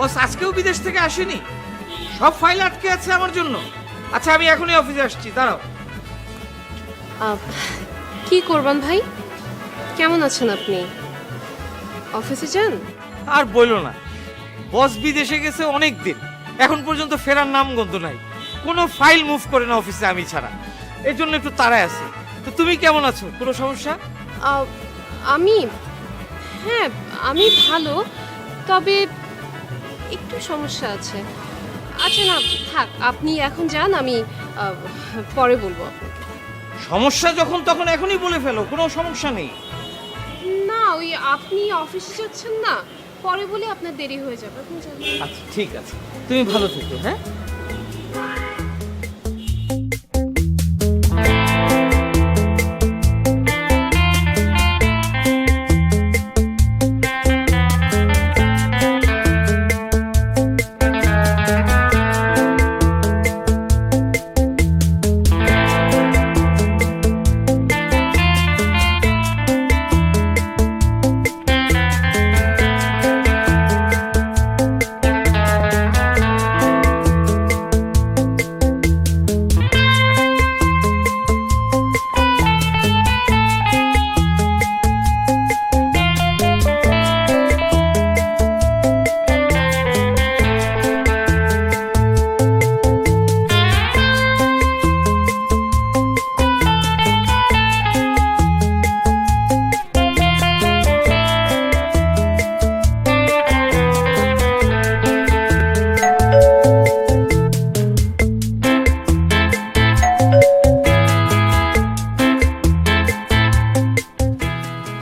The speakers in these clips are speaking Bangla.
বস আজকেও বিদেশ থেকে আসেনি? সব ফাইল আটকে আছে আমার জন্য। আচ্ছা আমি এখনই অফিসে আসছি, দাঁড়াও। কি করবেন ভাই? কেমন আছেন আপনি? অফিসে যান? আর বইলো না, বস বিদেশে গেছে অনেক দিন, এখন পর্যন্ত ফেরার নাম গন্ধ নাই। কোনো ফাইল মুভ করে না অফিসে আমি ছাড়া, এর জন্য একটু তাড়ায় আছে। তো তুমি কেমন আছো? কোনো সমস্যা? আমি হ্যাঁ আমি ভালো, তবে একটু সমস্যা আছে। আচ্ছা না থাক, আপনি এখন যান, আমি পরে বলবো আপনাকে। সমস্যা যখন তখন এখনই বলে ফেলো, কোনো সমস্যা নেই। না ওই আপনি অফিসে যাচ্ছেন না, পরে বলে আপনার দেরি হয়ে যাবে, আপনি যান। আচ্ছা ঠিক আছে, তুমি ভালো থেকো। হ্যাঁ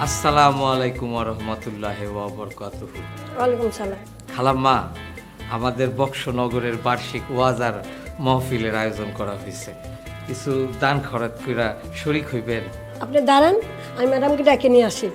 আসসালামু আলাইকুম ওয়া রাহমাতুল্লাহি ওয়া বারাকাতুহু। ওয়ালাইকুম সালাম। খালাম্মা, আমাদের বক্সনগরের বার্ষিক ওয়াজ আর মাহফিলের আয়োজন করা হয়েছে, কিছু দান খরচ কইরা শরীক হইবেন? আপনি দাঁড়ান, আমি ম্যাডামকে ডেকে নিয়ে আসি।